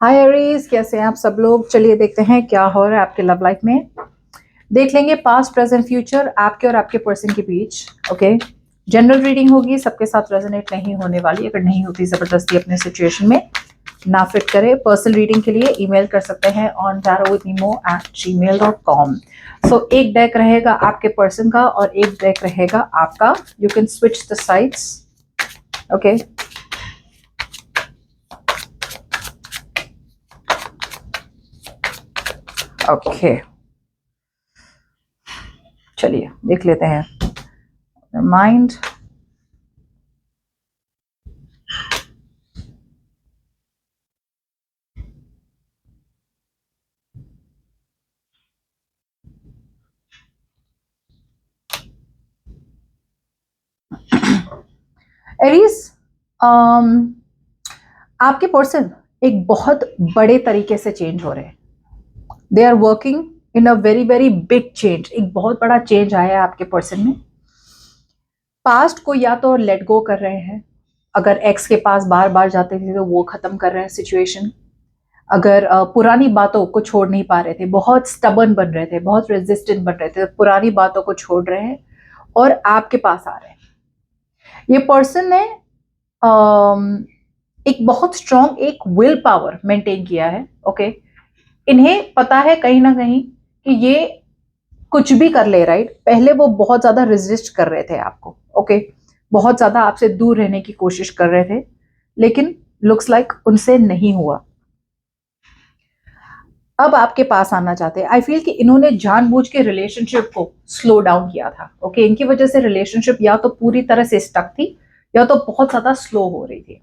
हाय Aries, कैसे हैं आप सब लोग। चलिए देखते हैं क्या हो रहा है आपके लव लाइफ में। देख लेंगे पास्ट प्रेजेंट फ्यूचर आपके और आपके पर्सन के बीच। ओके, जनरल रीडिंग होगी, सबके साथ रेजोनेट नहीं होने वाली। अगर नहीं होती जबरदस्ती अपने सिचुएशन में ना फिट करे। पर्सनल रीडिंग के लिए ईमेल कर सकते हैं on tarotwithemo@gmail.com। सो एक डेक रहेगा आपके पर्सन का और एक डेक रहेगा आपका। You can switch the sides. Okay, okay, चलिए देख लेते हैं माइंड। एरीज, आपके पर्सन एक बहुत बड़े तरीके से चेंज हो रहे हैं। They are working in a very very big change. एक बहुत बड़ा चेंज आया है आपके पर्सन में। पास्ट को या तो लेट गो कर रहे हैं। अगर एक्स के पास बार बार जाते थे तो वो खत्म कर रहे हैं सिचुएशन। अगर पुरानी बातों को छोड़ नहीं पा रहे थे, बहुत स्टबर्न बन रहे थे, बहुत रेजिस्टेंट बन रहे थे, तो पुरानी बातों को छोड़ रहे हैं और आपके पास आ रहे हैं। ये पर्सन ने एक बहुत स्ट्रॉन्ग एक विल पावर मेंटेन किया है। ओके, इन्हें पता है कहीं ना कहीं कि ये कुछ भी कर ले। राइट, पहले वो बहुत ज्यादा रेजिस्ट कर रहे थे आपको। ओके, बहुत ज्यादा आपसे दूर रहने की कोशिश कर रहे थे, लेकिन लुक्स लाइक उनसे नहीं हुआ। अब आपके पास आना चाहते हैं। आई फील कि इन्होंने जानबूझ के रिलेशनशिप को स्लो डाउन किया था। ओके, इनकी वजह से रिलेशनशिप या तो पूरी तरह से स्टक थी या तो बहुत ज्यादा स्लो हो रही थी।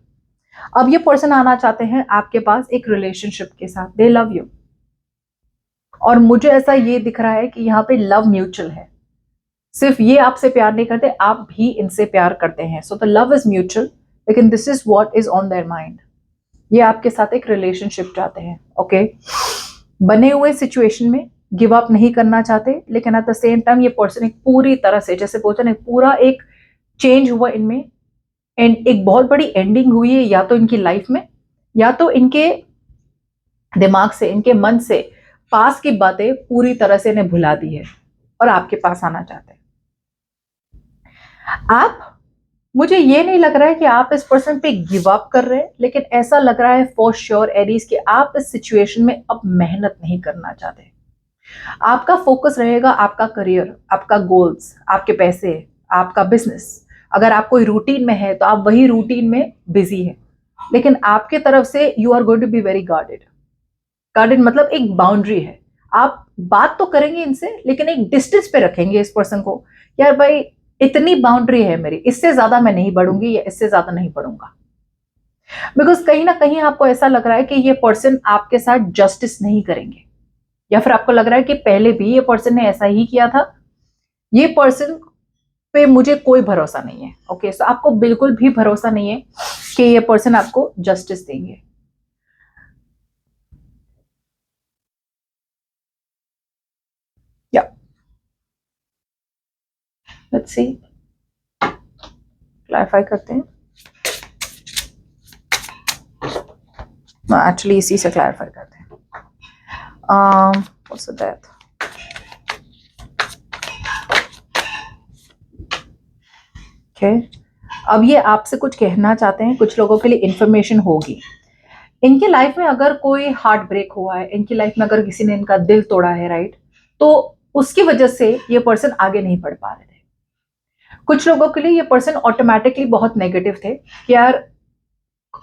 अब ये पर्सन आना चाहते हैं आपके पास एक रिलेशनशिप के साथ। दे लव यू, और मुझे ऐसा ये दिख रहा है कि यहाँ पे लव म्यूचुअल है। सिर्फ ये आपसे प्यार नहीं करते, आप भी इनसे प्यार करते हैं। So the love is mutual, लेकिन this is what is on their mind. ये आपके साथ एक रिलेशनशिप चाहते हैं। ओके, बने हुए सिचुएशन में गिव अप नहीं करना चाहते, लेकिन एट द सेम टाइम ये पर्सन एक पूरी तरह से, जैसे बोलते हैं, पूरा एक चेंज हुआ इनमें। एंड एक बहुत बड़ी एंडिंग हुई है या तो इनकी लाइफ में, या तो इनके दिमाग से, इनके मन से पास की बातें पूरी तरह से इन्हें भुला दी है और आपके पास आना चाहते हैं। आप, मुझे ये नहीं लग रहा है कि आप इस पर्सन पे गिव अप कर रहे हैं, लेकिन ऐसा लग रहा है फॉर श्योर एरीज कि आप इस सिचुएशन में अब मेहनत नहीं करना चाहते। आपका फोकस रहेगा आपका करियर, आपका गोल्स, आपके पैसे, आपका बिजनेस। अगर आप कोई रूटीन में है तो आप वही रूटीन में बिजी है, लेकिन आपके तरफ से you are going to be very guarded. Guarded मतलब एक बाउंड्री है। आप बात तो करेंगे इनसे, लेकिन एक डिस्टेंस पे रखेंगे इस पर्सन को। यार भाई, इतनी बाउंड्री है मेरी, इससे ज्यादा मैं नहीं बढ़ूंगी या इससे ज्यादा नहीं बढ़ूंगा। बिकॉज कहीं ना कहीं आपको ऐसा लग रहा है कि ये पर्सन आपके साथ जस्टिस नहीं करेंगे, या फिर आपको लग रहा है कि पहले भी ये पर्सन ने ऐसा ही किया था। ये पर्सन पे मुझे कोई भरोसा नहीं है। ओके, सो आपको बिल्कुल भी भरोसा नहीं है कि ये पर्सन आपको जस्टिस देंगे। या लेट्स सी, क्लैरिफाई करते हैं। एक्चुअली इसी से क्लैरिफाई करते हैं। What's the death. ओके, अब ये आपसे कुछ कहना चाहते हैं। कुछ लोगों के लिए इंफॉर्मेशन होगी। इनकी लाइफ में अगर कोई हार्ट ब्रेक हुआ है, इनकी लाइफ में अगर किसी ने इनका दिल तोड़ा है, राइट, तो उसकी वजह से ये पर्सन आगे नहीं बढ़ पा रहे थे। कुछ लोगों के लिए ये पर्सन ऑटोमेटिकली बहुत नेगेटिव थे कि यार,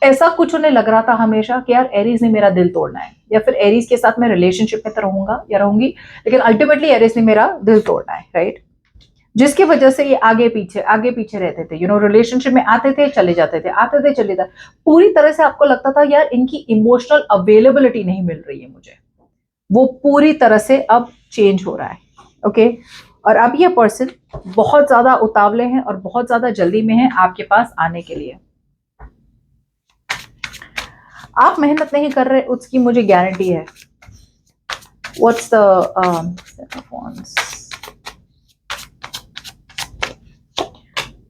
ऐसा कुछ उन्हें लग रहा था हमेशा कि यार एरीज ने मेरा दिल तोड़ना है, या फिर एरीज के साथ मैं रिलेशनशिप में तो रहूंगा या रहूंगी, लेकिन अल्टीमेटली एरीज ने मेरा दिल तोड़ना है। राइट, जिसकी वजह से ये आगे पीछे रहते थे। रिलेशनशिप में आते थे चले जाते थे, आते थे चले जाते। पूरी तरह से आपको लगता था यार इनकी इमोशनल अवेलेबिलिटी नहीं मिल रही है मुझे। वो पूरी तरह से अब चेंज हो रहा है। ओके, और अब ये पर्सन बहुत ज्यादा उतावले हैं और बहुत ज्यादा जल्दी में है आपके पास आने के लिए। आप मेहनत नहीं कर रहे उसकी मुझे गारंटी है। व्हाट्स द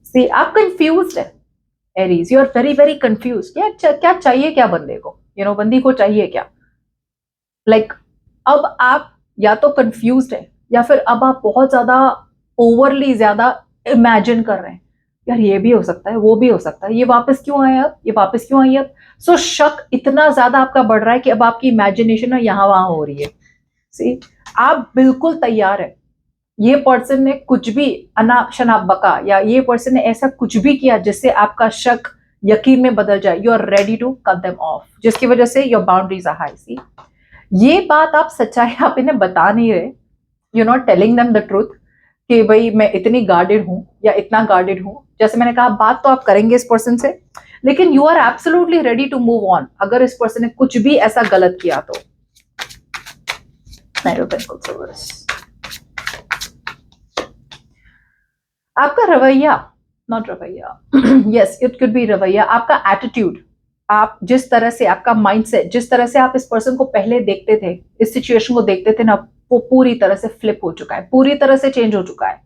सी, आप कंफ्यूज्ड है Aries. You are very very confuse. क्या क्या चाहिए क्या बंदे को। बंदी को चाहिए क्या? लाइक अब आप या तो कंफ्यूज्ड है या फिर अब आप बहुत ज्यादा ओवरली ज्यादा इमेजिन कर रहे हैं, यार ये भी हो सकता है, वो भी हो सकता है, ये वापस क्यों आया अब, ये वापस क्यों आई अब। सो शक इतना ज्यादा आपका बढ़ रहा है कि अब आपकी इमेजिनेशन ना यहाँ वहां हो रही है। सी, आप बिल्कुल तैयार है, ये पर्सन ने कुछ भी अनाप शनाप बका या ये पर्सन ने ऐसा कुछ भी किया जिससे आपका शक यकीन में बदल जाए, you are ready to cut them off, जिसकी वजह से your boundaries are high. See, ये बात आप सच्चाई आप इन्हें बता नहीं रहे, you not telling them the truth कि भाई मैं इतनी गार्डेड हूं या इतना गार्डेड हूं। जैसे मैंने कहा, बात तो आप करेंगे इस पर्सन से, लेकिन you are absolutely ready to move on अगर इस पर्सन ने कुछ भी ऐसा गलत किया तो। बिल्कुल आपका रवैया, नॉट रवैया, यस इट कुड बी रवैया, आपका एटीट्यूड, आप जिस तरह से, आपका माइंडसेट, जिस तरह से आप इस पर्सन को पहले देखते थे, इस सिचुएशन को देखते थे ना, वो पूरी तरह से फ्लिप हो चुका है, पूरी तरह से चेंज हो चुका है।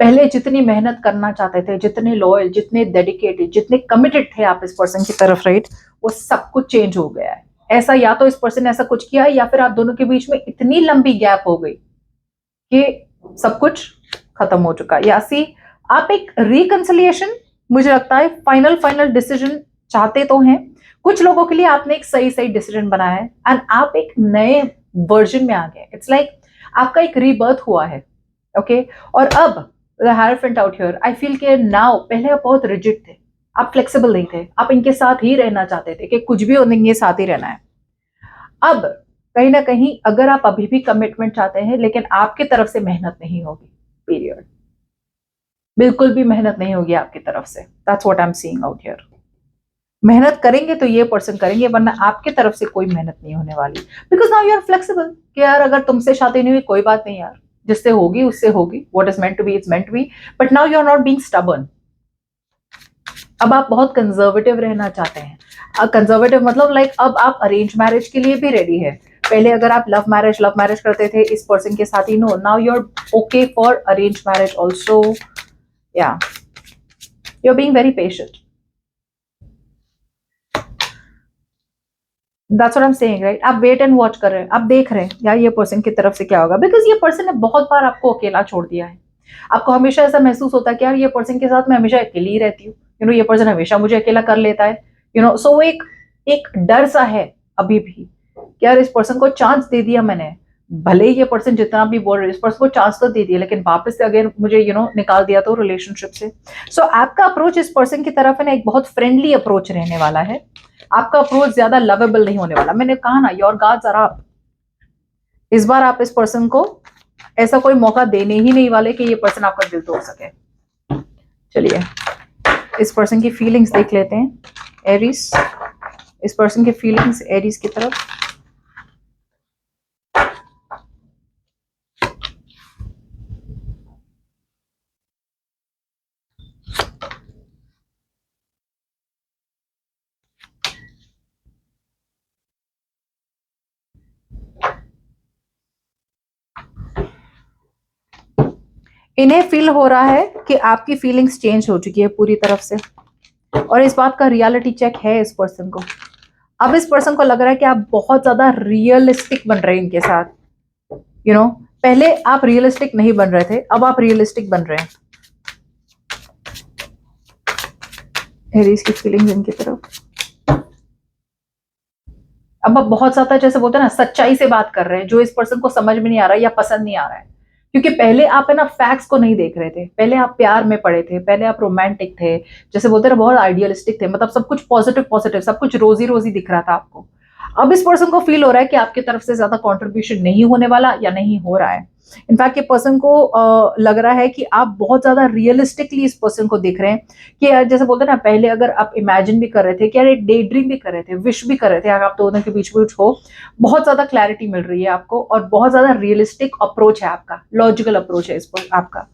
पहले जितनी मेहनत करना चाहते थे, जितने लॉयल, जितने डेडिकेटेड, जितने कमिटेड थे आप इस पर्सन की तरफ, राइट, वो सब कुछ चेंज हो गया है। ऐसा या तो इस पर्सन ने ऐसा कुछ किया है या फिर आप दोनों के बीच में इतनी लंबी गैप हो गई कि सब कुछ खत्म हो चुका है। या सी, आप एक रिकंसिलिएशन, मुझे लगता है फाइनल डिसीजन चाहते तो हैं। कुछ लोगों के लिए आपने एक सही डिसीजन बनाया है एंड आप एक नए वर्जन में आ गए। इट्स लाइक आपका एक रीबर्थ हुआ है, ओके। और अब द हायरफेंट आउट हियर, आई फील के नाउ, पहले आप बहुत रिजिड थे, आप फ्लेक्सिबल नहीं थे, आप इनके साथ ही रहना चाहते थे कि कुछ भी हो इनके साथ ही रहना है। अब कहीं ना कहीं अगर आप अभी भी कमिटमेंट चाहते हैं, लेकिन आपकी तरफ से मेहनत नहीं होगी, पीरियड, बिल्कुल भी मेहनत नहीं होगी आपकी तरफ से। That's what I am seeing out here. मेहनत करेंगे तो ये पर्सन करेंगे, वरना आपकी तरफ से कोई मेहनत नहीं होने वाली। Because now you are flexible कि यार अगर तुमसे शादी नहीं हुई कोई बात नहीं यार, जिससे होगी उससे होगी, what is meant to be is meant to be. But now you are not being stubborn. अब आप बहुत कंजर्वेटिव रहना चाहते हैं। कंजर्वेटिव मतलब लाइक अब आप अरेंज मैरिज के लिए भी रेडी है। पहले अगर आप लव मैरिज करते थे इस पर्सन के साथ ही, no, now you are okay for arrange marriage also. Yeah you are being very patient. That's what I'm saying, right? आप वेट एंड वॉच कर रहे हैं, आप देख रहे हैं यार ये पर्सन की तरफ से क्या होगा। बिकॉज ये पर्सन ने बहुत बार आपको अकेला छोड़ दिया है। आपको हमेशा ऐसा महसूस होता है कि यार ये पर्सन के साथ मैं हमेशा अकेली ही रहती हूँ, ये पर्सन हमेशा मुझे अकेला कर लेता है, सो वो एक डर सा है अभी भी कि यार इस पर्सन को चांस दे दिया मैंने, भले ही ये पर्सन जितना भी बोल रहे इस पर्सन को चांस तो दे दिया, लेकिन वापस से अगर मुझे निकाल दिया तो रिलेशनशिप से। सो आपका अप्रोच इस पर्सन की तरफ है ना, एक बहुत फ्रेंडली अप्रोच रहने वाला है। आपका अप्रोच ज्यादा लवेबल नहीं होने वाला। मैंने कहा ना, योर गार्ड्स आर अप। इस बार आप इस पर्सन को ऐसा कोई मौका देने ही नहीं वाले कि ये पर्सन आपका दिल तोड़ सके। चलिए इस पर्सन की फीलिंग्स देख लेते हैं, एरीज। इस पर्सन की फीलिंग्स एरीज की तरफ। इन्हें फील हो रहा है कि आपकी फीलिंग्स चेंज हो चुकी है पूरी तरफ से, और इस बात का रियलिटी चेक है इस पर्सन को। अब इस पर्सन को लग रहा है कि आप बहुत ज्यादा रियलिस्टिक बन रहे हैं इनके साथ। पहले आप रियलिस्टिक नहीं बन रहे थे, अब आप रियलिस्टिक बन रहे हैं। एरीज की फीलिंग्स इनकी तरफ। अब आप बहुत ज्यादा, जैसे बोलते हैं ना, सच्चाई से बात कर रहे हैं, जो इस पर्सन को समझ में नहीं आ रहा है या पसंद नहीं आ रहा है। क्योंकि पहले आप है ना फैक्ट्स को नहीं देख रहे थे, पहले आप प्यार में पड़े थे, पहले आप रोमांटिक थे, जैसे बोलते हैं बहुत आइडियलिस्टिक थे, मतलब सब कुछ पॉजिटिव, सब कुछ रोजी दिख रहा था आपको। अब इस पर्सन को फील हो रहा है कि आपकी तरफ से ज्यादा कंट्रीब्यूशन नहीं होने वाला या नहीं हो रहा है। इनफैक्ट ये पर्सन को लग रहा है कि आप बहुत ज्यादा रियलिस्टिकली इस पर्सन को देख रहे हैं कि जैसे बोलते हैं ना, पहले अगर आप इमेजिन भी कर रहे थे, क्या डे ड्रीम भी कर रहे थे, विश भी कर रहे थे, अगर आप दोनों के बीच कुछ हो, बहुत ज्यादा क्लैरिटी मिल रही है आपको और बहुत ज्यादा रियलिस्टिक अप्रोच है आपका, लॉजिकल अप्रोच है इस पर आपका।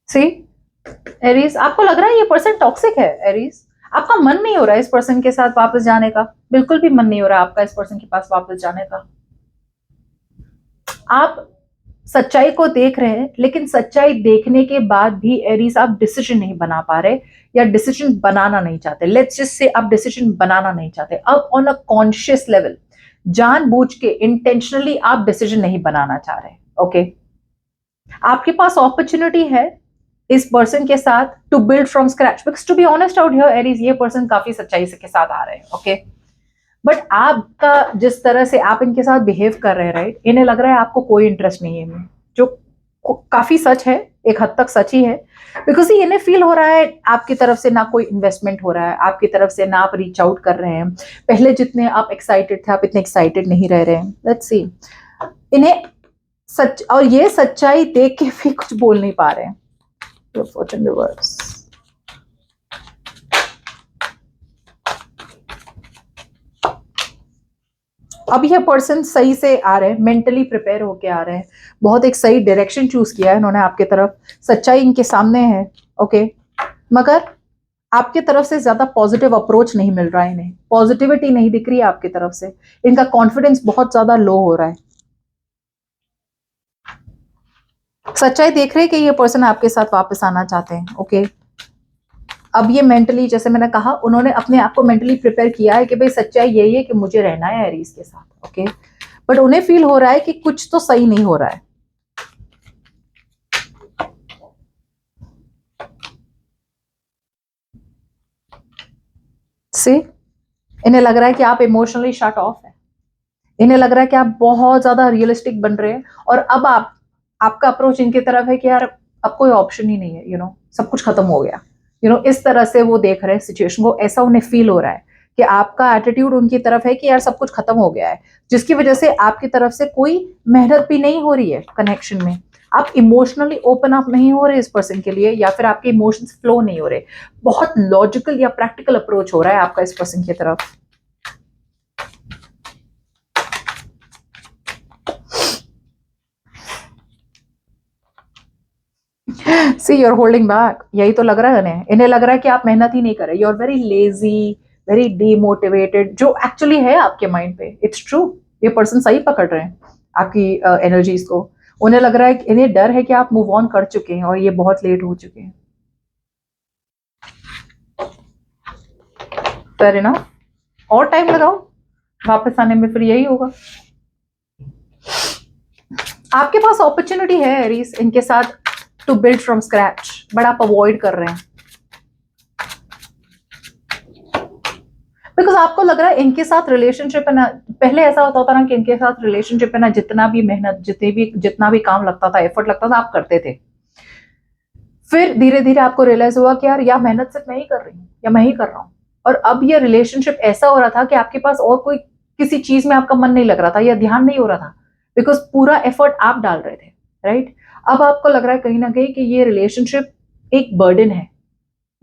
सी एरीज, आपको लग रहा है ये पर्सन टॉक्सिक है। एरीज, आपका मन नहीं हो रहा है इस पर्सन के साथ वापस जाने का, बिल्कुल भी मन नहीं हो रहा आपका इस पर्सन के पास वापस जाने का। आप सच्चाई को देख रहे हैं, लेकिन सच्चाई देखने के बाद भी एरीज आप डिसीजन नहीं बना पा रहे या डिसीजन बनाना नहीं चाहते। लेट्स जस्ट से आप डिसीजन बनाना नहीं चाहते। अब ऑन अ कॉन्शियस लेवल जानबूझ के इंटेंशनली आप डिसीजन नहीं बनाना चाह रहे। ओके, आपके पास अपॉर्चुनिटी है इस पर्सन के साथ to build from scratch, because to be honest out here Aries, ये पर्सन काफी सच्चाई से के साथ आ रहे हैं। ओके, बट आपका जिस तरह से आप इनके साथ बिहेव कर रहे हैं, राइट, इन्हें लग रहा है आपको कोई इंटरेस्ट नहीं है इनमें, जो काफी सच है, एक हद तक सच ही है। बिकॉज इन्हें फील हो रहा है आपकी तरफ से ना कोई इन्वेस्टमेंट हो रहा है, आपकी तरफ से ना आप रीच आउट कर रहे हैं। पहले जितने आप एक्साइटेड थे, आप इतने एक्साइटेड नहीं रह रहे हैं। लेट्स सी, इन्हें सच, और ये सच्चाई देख के भी कुछ बोल नहीं पा रहे हैं। Fortune reverse. अब यह पर्सन सही से आ रहे हैं, मेंटली प्रिपेयर होके आ रहे हैं, बहुत एक सही डायरेक्शन चूज किया है इन्होंने आपके तरफ, सच्चाई इनके सामने है। ओके, मगर आपके तरफ से ज्यादा पॉजिटिव अप्रोच नहीं मिल रहा है, इन्हें पॉजिटिविटी नहीं दिख रही है आपकी तरफ से, इनका कॉन्फिडेंस बहुत ज्यादा लो हो रहा है। सच्चाई देख रहे हैं कि ये पर्सन आपके साथ वापस आना चाहते हैं। ओके, अब ये मेंटली, जैसे मैंने कहा, उन्होंने अपने आप को मेंटली प्रिपेयर किया है कि भाई सच्चाई यही है कि मुझे रहना है एरीज के साथ। ओके, बट उन्हें फील हो रहा है कि कुछ तो सही नहीं हो रहा है। सी, इन्हें लग रहा है कि आप इमोशनली शट ऑफ है, इन्हें लग रहा है कि आप बहुत ज्यादा रियलिस्टिक बन रहे हैं, और अब आपका अप्रोच इनकी तरफ है कि यार अब कोई ऑप्शन ही नहीं है, सब कुछ खत्म हो गया। इस तरह से वो देख रहे हैं सिचुएशन को, ऐसा उन्हें फील हो रहा है कि आपका एटीट्यूड उनकी तरफ है कि यार सब कुछ खत्म हो गया है, जिसकी वजह से आपकी तरफ से कोई मेहनत भी नहीं हो रही है कनेक्शन में। आप इमोशनली ओपन अप नहीं हो रहे इस पर्सन के लिए, या फिर आपके इमोशंस फ्लो नहीं हो रहे। बहुत लॉजिकल या प्रैक्टिकल अप्रोच हो रहा है आपका इस पर्सन की तरफ। सी, यू आर होल्डिंग बैक, यही तो लग रहा है इन्हें लग रहा है कि आप मेहनत ही नहीं कर रहे, you are very lazy, very demotivated, जो एक्चुअली है आपके माइंड पे। इट्स ट्रू, ये पर्सन सही पकड़ रहे हैं आपकी एनर्जीज को। उन्हें लग रहा है, इन्हें डर है कि आप मूव ऑन कर चुके हैं और ये बहुत लेट हो चुके हैं। फेयर इनफ, और टाइम लगाओ वापस आने में, फिर यही होगा। आपके पास अपॉर्चुनिटी है एरीज इनके साथ to build from scratch, but आप अवॉइड कर रहे हैं बिकॉज आपको लग रहा है इनके साथ रिलेशनशिप है ना, पहले ऐसा होता था ना कि इनके साथ रिलेशनशिप है ना, जितना भी मेहनत, जितना भी काम लगता था, एफर्ट लगता था, आप करते थे। फिर धीरे धीरे आपको रियलाइज हुआ कि यार या मेहनत सिर्फ मैं ही कर रही हूँ या मैं ही कर रहा हूँ, और अब ये रिलेशनशिप ऐसा हो रहा था कि आपके पास और कोई किसी चीज में आपका मन नहीं लग रहा था या ध्यान नहीं हो रहा था, बिकॉज पूरा एफर्ट आप डाल रहे थे, राइट। अब आपको लग रहा है कहीं ना कहीं कि ये रिलेशनशिप एक बर्डन है,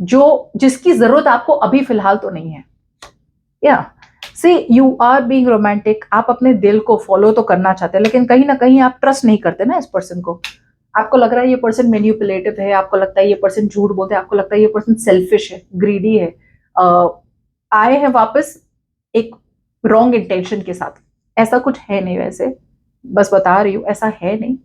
जिसकी जरूरत आपको अभी फिलहाल तो नहीं है। या सी, यू आर बीइंग रोमांटिक, आप अपने दिल को फॉलो तो करना चाहते हैं, लेकिन कहीं ना कहीं आप ट्रस्ट नहीं करते ना इस पर्सन को। आपको लग रहा है ये पर्सन मैनिपुलेटिव है, आपको लगता है ये पर्सन झूठ बोलते हैं, आपको लगता है ये पर्सन सेल्फिश है, ग्रीडी है, आए हैं वापस एक रॉन्ग इंटेंशन के साथ। ऐसा कुछ है नहीं, वैसे बस बता रही हूँ, ऐसा है नहीं।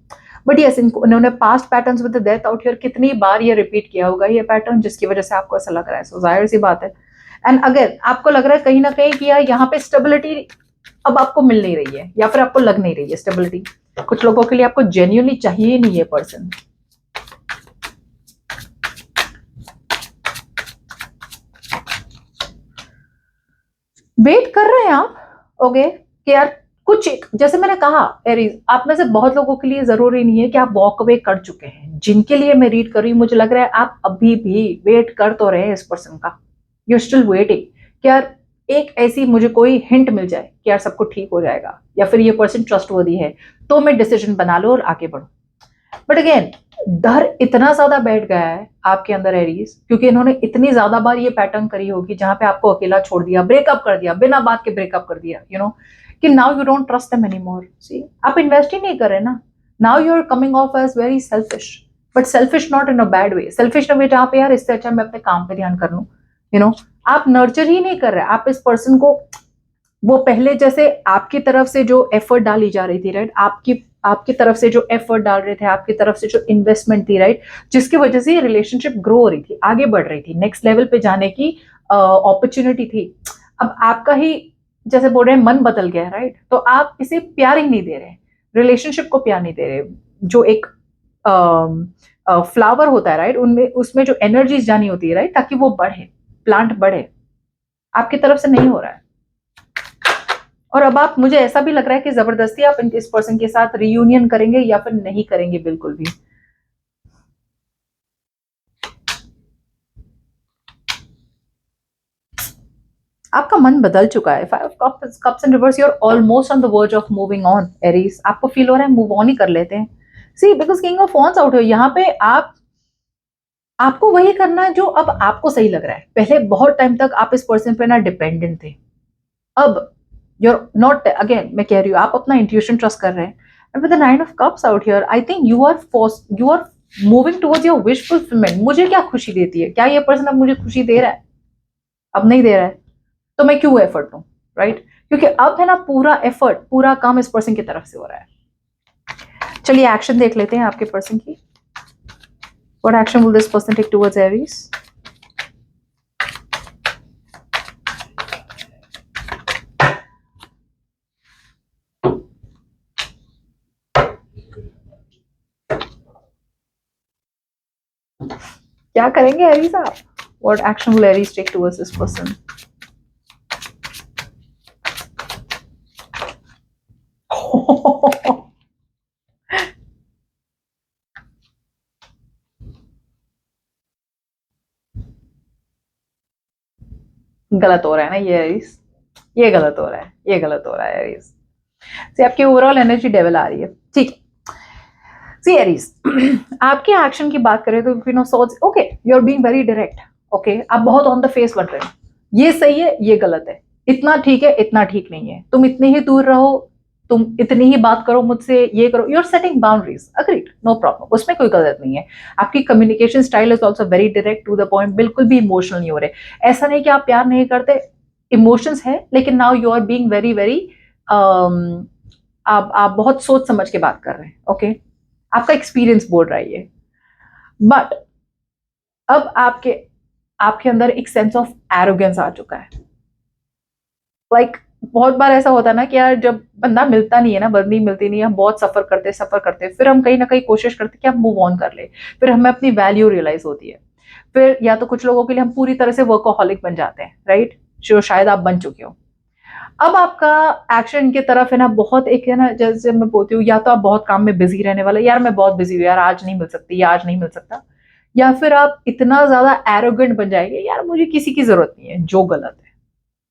बट यस, इन्होंने past patterns with death out here कितनी बार ये रिपीट किया होगा ये पैटर्न, जिसकी वजह से आपको ऐसा लग रहा है। सो जाहिर सी बात है। एंड अगर आपको लग रहा है कहीं ना कहीं कि यार यहाँ पे स्टेबिलिटी अब आपको मिल नहीं रही है, या फिर आपको लग नहीं रही है स्टेबिलिटी, कुछ लोगों के लिए आपको जेन्युइनली चाहिए नहीं ये पर्सन। वेट कर रहे हैं आप, ओके, कि यार कुछ, जैसे मैंने कहा एरीज, आप में से बहुत लोगों के लिए जरूरी नहीं है कि आप वॉक अवे कर चुके हैं। जिनके लिए मैं रीड कर रही हूँ, मुझे लग रहा है आप अभी भी वेट कर तो रहे हैं इस पर्सन का, यू स्टिल वेटिंग कि यार एक ऐसी मुझे कोई हिंट मिल जाए कि यार सब कुछ ठीक हो जाएगा, या फिर ये पर्सन ट्रस्टवर्दी है तो मैं डिसीजन बना लूं और आगे बढ़ूं। बट अगेन, डर इतना ज्यादा बैठ गया है आपके अंदर एरीज, क्योंकि इन्होंने इतनी ज्यादा बार ये पैटर्न करी होगी जहां पे आपको अकेला छोड़ दिया, ब्रेकअप कर दिया, बिना बात के ब्रेकअप कर दिया, कि now you don't trust them anymore. See, आप इन्वेस्ट ही नहीं कर रहे ना, now you are coming off as very selfish, but selfish not in a bad way, selfish in way जहां पे यार इससे अच्छा मैं अपने काम पे ध्यान कर लूं। आप नर्चर ही नहीं कर रहे, आप इस पर्सन को वो पहले जैसे आपकी तरफ से जो एफर्ट डाली जा रही थी, राइट, आपकी आपकी तरफ से जो एफर्ट डाल रहे थे, आपकी तरफ से जो इन्वेस्टमेंट थी, राइट, जिसकी वजह से ये रिलेशनशिप ग्रो हो रही थी, आगे बढ़ रही थी, नेक्स्ट लेवल पे जाने की अपॉर्चुनिटी थी। अब आपका ही जैसे बोल रहे हैं मन बदल गया है, राइट, तो आप इसे प्यार ही नहीं दे रहे, रिलेशनशिप को प्यार नहीं दे रहे। जो एक फ्लावर होता है, राइट, उनमें उसमें जो एनर्जीज जानी होती है, राइट, ताकि वो बढ़े, प्लांट बढ़े, आपकी तरफ से नहीं हो रहा है। और अब आप, मुझे ऐसा भी लग रहा है कि जबरदस्ती आप इस पर्सन के साथ रियूनियन करेंगे या फिर नहीं करेंगे बिल्कुल भी। आपका मन बदल चुका है। Five of cups and reverse, you are almost on the verge of moving on Aries. आपको फील हो रहा है मूव ऑन ही कर लेते हैं। See, because king of wands out है यहाँ पे। आपको वही करना है जो अब आपको सही लग रहा है। पहले बहुत टाइम तक आप इस पर्सन पे ना डिपेंडेंट थे, अब you're not, again मैं कह रही हूँ, आप अपना इंट्यूशन ट्रस्ट कर रहे हैं। And with the nine of cups out here, I think you are moving towards your wish fulfilment. मुझे क्या खुशी देती है, क्या ये पर्सन अब मुझे खुशी दे रहा है? अब नहीं दे रहा है, तो मैं क्यों एफर्ट लूं, राइट? क्योंकि अब है ना, पूरा एफर्ट, पूरा काम इस पर्सन की तरफ से हो रहा है। चलिए एक्शन देख लेते हैं आपके पर्सन की। What action will this person take towards Aries? क्या करेंगे एरीज आप? What action will Aries take towards this person? गलत हो रहा है ना ये एरीज, ये गलत हो रहा है, ये गलत हो रहा है एरीज से। आपकी ओवरऑल एनर्जी डेवल आ रही है, ठीक है। सी एरीज, आपके एक्शन की बात करें तो queen of swords, okay, you are being very direct, okay, आप बहुत ऑन द फेस बन रहे हैं। ये सही है, ये गलत है, इतना ठीक है, इतना ठीक नहीं है, तुम इतने ही दूर रहो, तुम इतनी ही बात करो मुझसे, ये करो, you are setting boundaries, agreed, no problem, उसमें कोई गलत नहीं है। आपकी communication style is also very direct to the point, बिल्कुल भी इमोशनल नहीं हो रहे। ऐसा नहीं कि आप प्यार नहीं करते, इमोशंस है, लेकिन now you are being very very, आप बहुत सोच समझ के बात कर रहे हैं, ओके, आपका एक्सपीरियंस बोल रहा है ये। बट अब आपके आपके अंदर एक सेंस ऑफ एरोगेंस आ चुका है। लाइक बहुत बार ऐसा होता है ना कि यार, जब बंदा मिलता नहीं है ना, बंदी मिलती नहीं है, हम बहुत सफर करते, फिर हम कहीं ना कहीं कोशिश करते कि हम मूव ऑन कर ले, फिर हमें अपनी वैल्यू रियलाइज होती है। फिर या तो कुछ लोगों के लिए हम पूरी तरह से वर्कोहॉलिक बन जाते हैं, राइट, जो शायद आप बन चुके हो। अब आपका एक्शन की तरफ है ना, बहुत एक है ना, जैसे मैं बोलती हूँ, या तो आप बहुत काम में बिजी रहने वाले, यार मैं बहुत बिजी हूँ यार, आज नहीं मिल सकती, या आज नहीं मिल सकता, या फिर आप इतना ज्यादा एरोगेंट बन जाएंगे, यार मुझे किसी की जरूरत नहीं है, जो गलत है,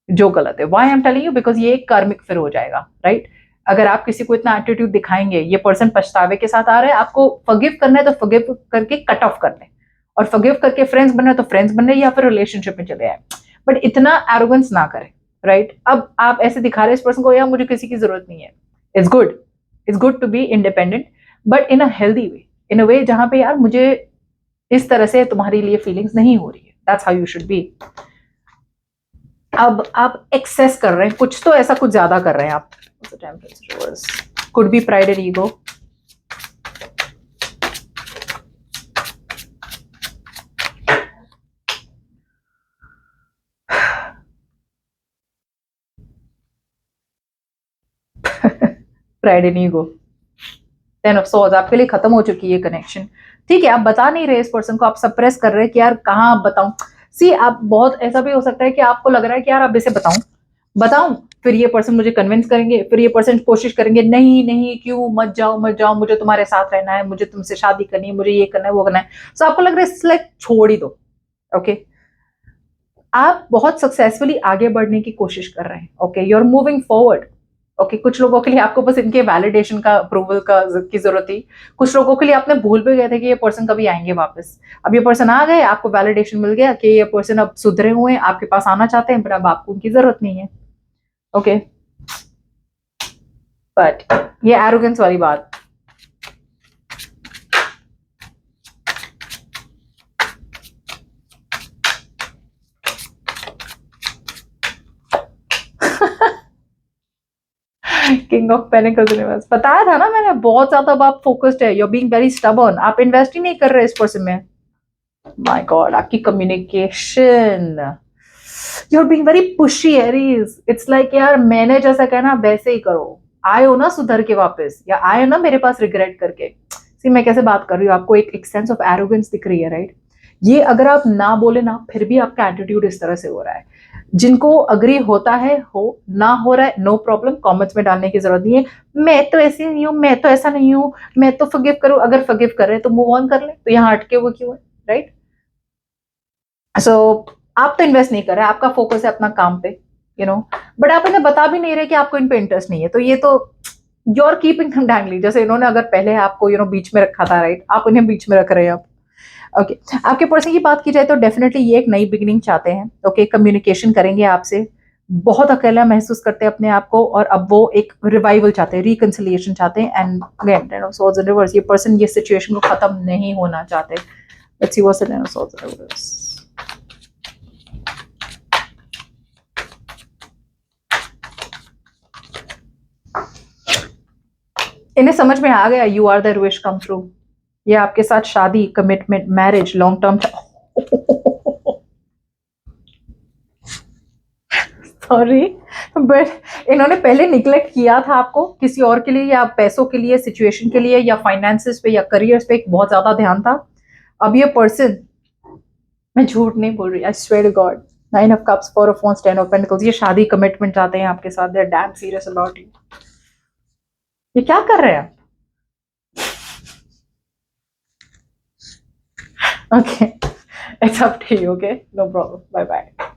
जो गलत है। Why I am telling you, because ये एक कार्मिक फिर हो जाएगा, राइट। अगर आप किसी को इतना एटीट्यूड दिखाएंगे, ये पर्सन पछतावे के साथ आ रहा है, आपको फॉरगिव करना है तो फॉरगिव करके कट ऑफ कर लें, और फॉरगिव करके फ्रेंड्स बनना है तो फ्रेंड्स बनने, या फिर रिलेशनशिप में चले आए, बट इतना एरोगेंस ना करें, राइट। अब आप ऐसे दिखा रहे हैं इस पर्सन को, यार मुझे किसी की जरूरत नहीं है। It's good to be independent, but in a healthy way, in a way जहां पे यार मुझे इस तरह से तुम्हारे लिए फीलिंग्स नहीं हो रही है। That's how you should be. अब आप एक्सेस कर रहे हैं कुछ, तो ऐसा कुछ ज्यादा कर रहे हैं आप। Could be pride and ego. Pride and ego, ten of swords, आपके लिए खत्म हो चुकी है कनेक्शन। ठीक है, आप बता नहीं रहे इस पर्सन को, आप सप्रेस कर रहे हैं कि यार कहाँ बताऊं। सी, आप बहुत ऐसा भी हो सकता है कि आपको लग रहा है कि यार अब इसे बताऊं बताऊं, फिर ये पर्सन मुझे कन्विंस करेंगे, फिर ये पर्सन कोशिश करेंगे, नहीं नहीं क्यों, मत जाओ मत जाओ, मुझे तुम्हारे साथ रहना है, मुझे तुमसे शादी करनी है, मुझे ये करना है वो करना है। सो आपको लग रहा है लाइक छोड़ ही दो, ओके। आप बहुत सक्सेसफुली आगे बढ़ने की कोशिश कर रहे हैं, okay, you are moving forward, okay. कुछ लोगों के लिए आपको बस इनके वैलिडेशन का, अप्रूवल का की जरूरत थी। कुछ लोगों के लिए आपने भूल भी गए थे कि ये पर्सन कभी आएंगे वापस। अब ये पर्सन आ गए, आपको वैलिडेशन मिल गया कि ये पर्सन अब सुधरे हुए हैं, आपके पास आना चाहते हैं, पर अब आपको उनकी जरूरत नहीं है, ओके। बट ये एरोगेंस वाली बात, किंग ऑफ पेनिकल्स यूनिवर्स, बताया था ना मैंने, बहुत ज्यादा अब आप फोकस्ड है, you are being very stubborn, आप इन्वेस्ट ही नहीं कर रहे इस पर्सन में। माय गॉड, आपकी communication, you are being very pushy Aries, it's like यार मैंने जैसा कहना वैसे ही करो, आए हो ना सुधर के वापस, या आए हो ना मेरे पास रिग्रेट करके। सी मैं कैसे बात कर रही हूँ, आपको एक सेंस ऑफ एरोगेंस दिख रही है, राइट? ये अगर आप ना बोले ना, फिर भी आपका एटीट्यूड इस तरह से हो रहा है। जिनको अग्री होता है हो, ना हो रहा है नो प्रॉब्लम, कमेंट्स में डालने की जरूरत नहीं है, मैं तो ऐसी नहीं हूँ, मैं तो ऐसा नहीं हूँ, मैं तो फॉरगिव करूँ। अगर फॉरगिव कर रहे हैं तो मूव ऑन कर ले, तो यहाँ अटके हुए क्यों है, राइट? सो आप तो इन्वेस्ट नहीं कर रहे, आपका फोकस है अपना काम पे, यू नो, बट आप इन्हें बता भी नहीं रहे कि आपको इन पे इंटरेस्ट नहीं है, तो ये तो यू आर कीपिंग हिम डैंगली। जैसे इन्होंने अगर पहले आपको बीच में रखा था, राइट, आप इन्हें बीच में रख रहे हैं आप। ओके, आपके पर्सन की बात की जाए तो डेफिनेटली ये एक नई बिगिनिंग चाहते हैं। ओके, कम्युनिकेशन करेंगे आपसे, बहुत अकेला महसूस करते हैं अपने आप को, और अब वो एक रिवाइवल चाहते हैं, रिकंसिलिएशन चाहते हैं। And again swords and reverse, ये पर्सन ये सिचुएशन को खत्म नहीं होना चाहते। Let's see what's the swords and reverse. इन्हें समझ में आ गया, you are the wish come true. ये आपके साथ शादी, commitment, marriage, long term, sorry, but इन्होंने पहले निग्लेक्ट किया था आपको किसी और के लिए, या पैसों के लिए, सिचुएशन के लिए, या फाइनेंसेस पे, या करियर्स पे बहुत ज्यादा ध्यान था। अब ये पर्सन, मैं झूठ नहीं बोल रही, I swear to God, 9 of cups, 4 of wands, 10 of pentacles, ये शादी, कमिटमेंट चाहते हैं आपके साथ, they are damn serious about you. ये क्या कर रहे हैं आप? Okay, it's up to you. Okay, no problem. Bye bye.